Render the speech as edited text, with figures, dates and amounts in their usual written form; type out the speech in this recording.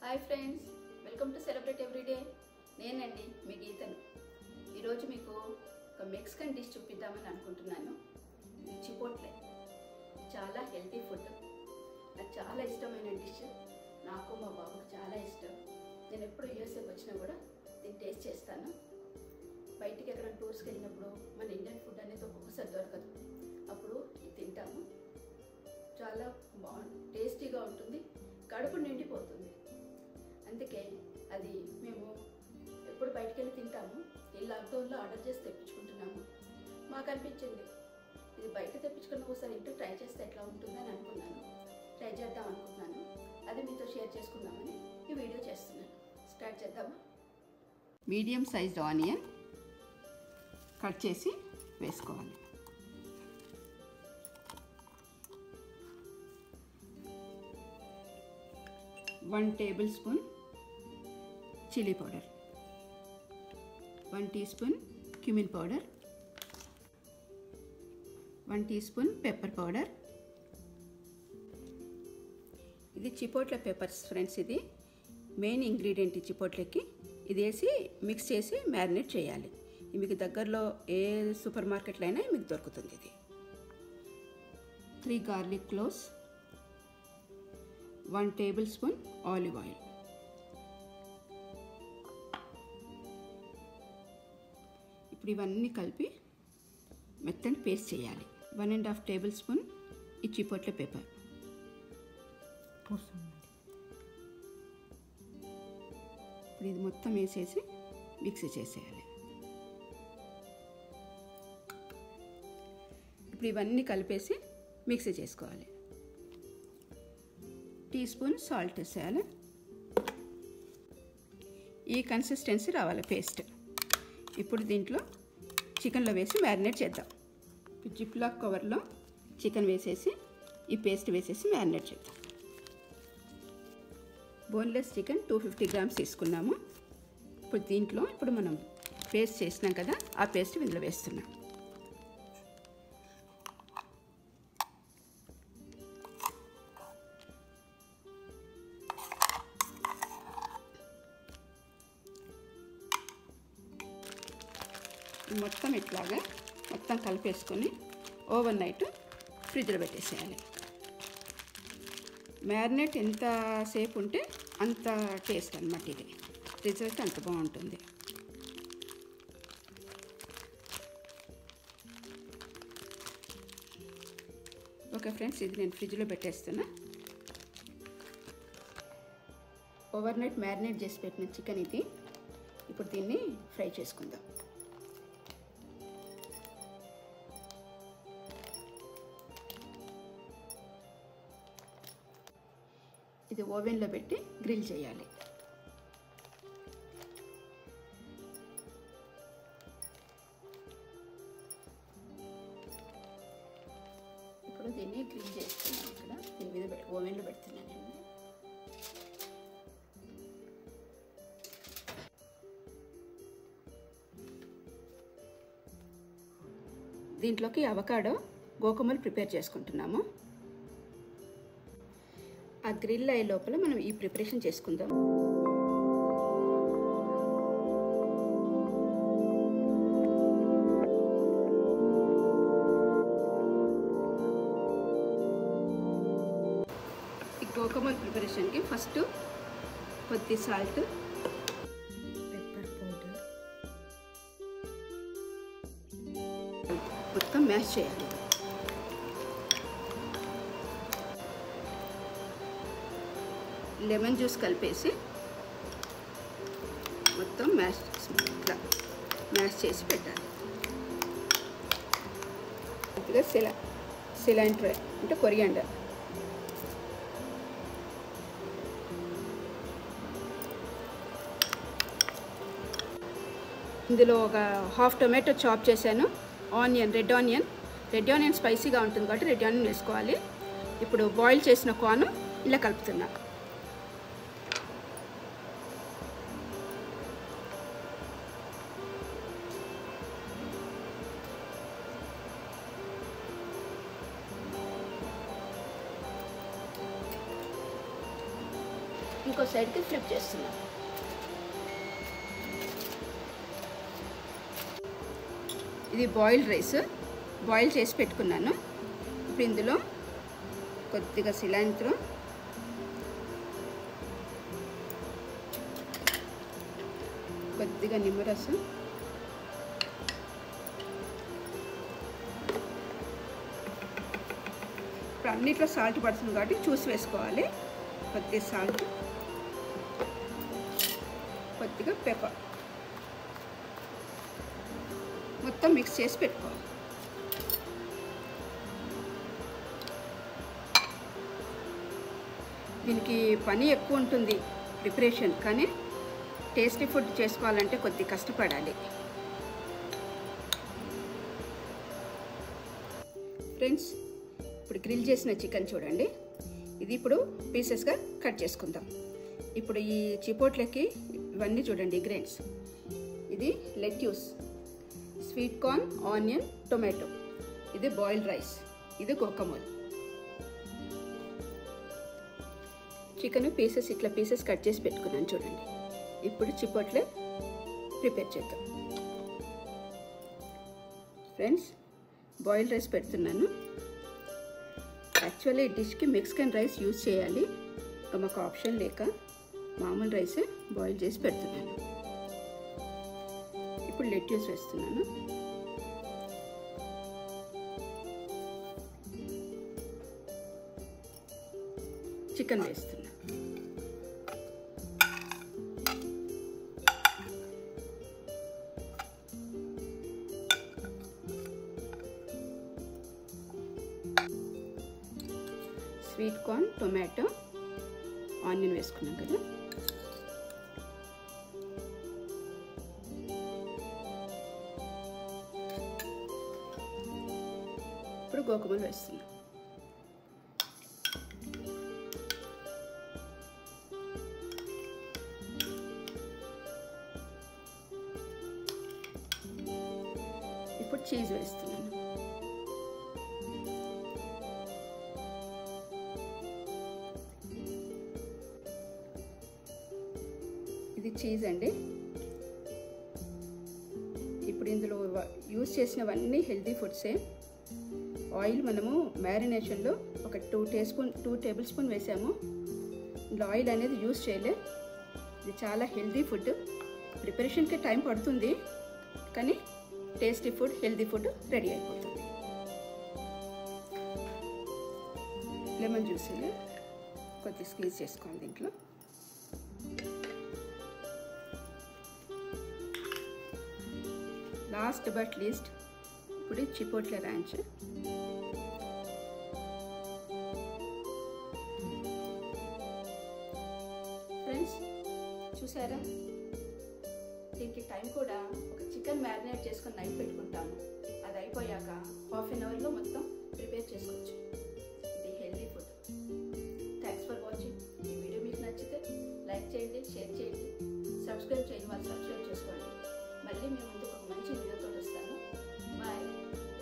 Hi friends, welcome to celebrate everyday. నేనండి మీ గీతను. ఈరోజు మీకు ఒక మెక్సికన్ డిష్ చూపిద్దామని అనుకుంటున్నాను. ఇది చిపోట్లే. చాలా హెల్తీ ఫుడ్, నాకు చాలా ఇష్టమైన డిష్. నాకు మా బాబుకు చాలా ఇష్టం. నేను ఎప్పుడు యూఎస్ఏకి వచ్చినా కూడా దీన్ని టేస్ట్ చేస్తాను. బయటికి ఎక్కడ టూర్స్కి వెళ్ళినప్పుడు మన ఇండియన్ ఫుడ్ అనేది ఒక్కొక్కసారి దొరకదు, అప్పుడు ఇది తింటాము. చాలా టేస్టీగా ఉంటుంది, కడుపు నిండిపోతుంది. అందుకే అది మేము ఎప్పుడు బయటికి వెళ్ళి తింటాము. ఈ లాక్డౌన్లో ఆర్డర్ చేసి తెప్పించుకుంటున్నాము. మాకు అనిపించింది ఇది బయట తెప్పించుకున్న ఒకసారి ఇంట్లో ట్రై చేస్తే ఎట్లా ఉంటుందని అనుకున్నాను. ట్రై చేద్దాం అనుకున్నాను. అది మీతో షేర్ చేసుకుందామని ఈ వీడియో చేస్తున్నాను. స్టార్ట్ చేద్దామా? మీడియం సైజ్డ్ ఆనియన్ కట్ చేసి వేసుకోవాలి. 1 tablespoon chilli powder, 1 teaspoon cumin powder, 1 teaspoon pepper powder. ఇది చిపోట్లే పెప్పర్స్ ఫ్రెండ్స్. ఇది మెయిన్ ఇంగ్రీడియంట్ ఈ చిపోట్లేకి. ఇది వేసి మిక్స్ చేసి మ్యారినేట్ చేయాలి. మీకు దగ్గరలో ఏ సూపర్ మార్కెట్లో అయినా మీకు దొరుకుతుంది. ఇది 3 garlic cloves, 1 table spoon olive oil. ఇప్పుడు ఇవన్నీ కలిపి మెత్తని పేస్ట్ చేయాలి. 1.5 టేబుల్ స్పూన్ ఈ చిపోట్లే పెప్పర్. ఇప్పుడు ఇది మొత్తం వేసేసి మిక్సీ చేసేయాలి. ఇప్పుడు ఇవన్నీ కలిపేసి మిక్సీ చేసుకోవాలి. టీ స్పూన్ సాల్ట్ వేసేయాలి. ఈ కన్సిస్టెన్సీ రావాలి పేస్ట్. ఇప్పుడు దీంట్లో చికెన్లో వేసి మ్యారినేట్ చేద్దాం. జిప్లాక్ కవర్లో చికెన్ వేసేసి ఈ పేస్ట్ వేసేసి మ్యారినేట్ చేద్దాం. బోన్లెస్ చికెన్ 250 గ్రామ్స్ తీసుకున్నాము. ఇప్పుడు దీంట్లో మనం పేస్ట్ చేసినాం కదా, ఆ పేస్ట్ ఇందులో వేస్తున్నాం. మొత్తం ఇట్లాగా మొత్తం కలిపేసుకొని ఓవర్ నైట్ ఫ్రిడ్జ్లో పెట్టేసేయాలి. మ్యారినేట్ ఎంత సేపు ఉంటే అంత టేస్ట్ అన్నమాట. ఇది రిజల్ట్ అంత బాగుంటుంది. ఓకే ఫ్రెండ్స్, ఇది నేను ఫ్రిడ్జ్లో పెట్టేస్తున్నా. ఓవర్ నైట్ మ్యారినేట్ చేసి పెట్టిన చికెన్ ఇది. ఇప్పుడు దీన్ని ఫ్రై చేసుకుందాం. ఇది ఓవెన్లో పెట్టి గ్రిల్ చేయాలి. ఇప్పుడు దీన్ని గ్రిల్ చేస్తున్నాను. ఇక్కడ దీని మీద ఓవెన్లో పెడుతున్నాను నేను. దీంట్లోకి అవకాడో గోకమల్ ప్రిపేర్ చేసుకుంటున్నాము. ఆ గ్రిల్ అయ్యే లోపల మనం ఈ ప్రిపరేషన్ చేసుకుందాం. ఈ గోకమల్ ప్రిపరేషన్కి ఫస్ట్ కొద్ది సాల్ట్, పెప్పర్ పౌడర్ మొత్తం మ్యాష్ చేయాలి. లెమన్ జ్యూస్ కలిపేసి మొత్తం మ్యాష్ చేసి పెట్టాలి. కొద్దిగా సిలాంట్రో అంటే కొరియాండర్, ఇందులో ఒక హాఫ్ టొమాటో చాప్ చేశాను. రెడ్ ఆనియన్ స్పైసీగా ఉంటుంది కాబట్టి రెడ్ ఆనియన్ వేసుకోవాలి. ఇప్పుడు బాయిల్ చేసిన కార్న్ ఇలా కలుపుతున్నా. ఇంకో సైడ్కి ఫ్లిప్ చేస్తున్నాను. ఇది బాయిల్డ్ రైస్ బాయిల్ చేసి పెట్టుకున్నాను. ఇప్పుడు ఇందులో కొద్దిగా సిలాంట్రో, కొద్దిగా నిమ్మరసం, ఇప్పుడు అన్నిట్లో సాల్ట్ పడుతుంది కాబట్టి చూసి వేసుకోవాలి. కొద్దిగా సాల్ట్, కొద్దిగా పెప్పర్, మొత్తం మిక్స్ చేసి పెట్టుకోవాలి. దీనికి పని ఎక్కువ ఉంటుంది ప్రిపరేషన్, కానీ టేస్టీ ఫుడ్ చేసుకోవాలంటే కొద్దిగా కష్టపడాలి. ఫ్రెండ్స్, ఇప్పుడు గ్రిల్ చేసిన చికెన్ చూడండి. ఇది ఇప్పుడు పీసెస్గా కట్ చేసుకుందాం. ఇప్పుడు ఈ చిపోట్లకి ఇవన్నీ చూడండి గ్రెయిన్స్. ఇది lettuce, sweet corn, onion, tomato, ఇది బాయిల్డ్ రైస్, ఇది గువాకమోలే. చికెన్ పీసెస్ ఇట్లా పీసెస్ కట్ చేసి పెట్టుకున్నాను చూడండి. ఇప్పుడు చిపోట్లే ప్రిపేర్ చేద్దాం. ఫ్రెండ్స్, బాయిల్డ్ రైస్ పెడుతున్నాను. యాక్చువల్లీ ఈ డిష్కి మెక్సికన్ రైస్ యూజ్ చేయాలి, ఇంకా మాకు ఆప్షన్ లేక మామూలు రైసే బాయిల్ చేసి పెడుతున్నాను. ఇప్పుడు లెట్యూస్ వేస్తున్నాను. చికెన్ వేస్తున్నాను. స్వీట్ కార్న్, టొమాటో, ఆనియన్ వేసుకున్నాం కదా. ఇప్పుడు గువాకమోలే వేస్తున్నాం. ఇప్పుడు చీజ్ వేస్తున్నాను. ఇది చీజ్ అండి. ఇప్పుడు ఇందులో యూజ్ చేసినవన్నీ హెల్తీ ఫుడ్సే. ఆయిల్ మనము మ్యారినేషన్లో ఒక 2 టేబుల్ స్పూన్ వేసాము. ఇందులో ఆయిల్ అనేది యూజ్ చేయలే. ఇది చాలా హెల్తీ ఫుడ్. ప్రిపరేషన్కి టైం పడుతుంది, కానీ tasty food, healthy food ready అయిపోతుంది. లెమన్ జ్యూస్ కొద్దిగా స్క్వీజ్ చేసుకోండి దీంట్లో. లాస్ట్ బట్ లీస్ట్ ఇప్పుడు చిపోట్లే రాంచ్. ఫ్రెండ్స్, చూసారా? దీనికి టైం కూడా ఒక చికెన్ మ్యారినేట్ చేసుకొని నైట్ పెట్టుకుంటాము. అది అయిపోయాక హాఫ్ అన్ అవర్లో మొత్తం ప్రిపేర్ చేసుకోవచ్చు. ఇది healthy food. Thanks for watching. ఈ వీడియో మీకు నచ్చితే లైక్ చేయండి, షేర్ చేయండి, సబ్స్క్రైబ్ చేయండి.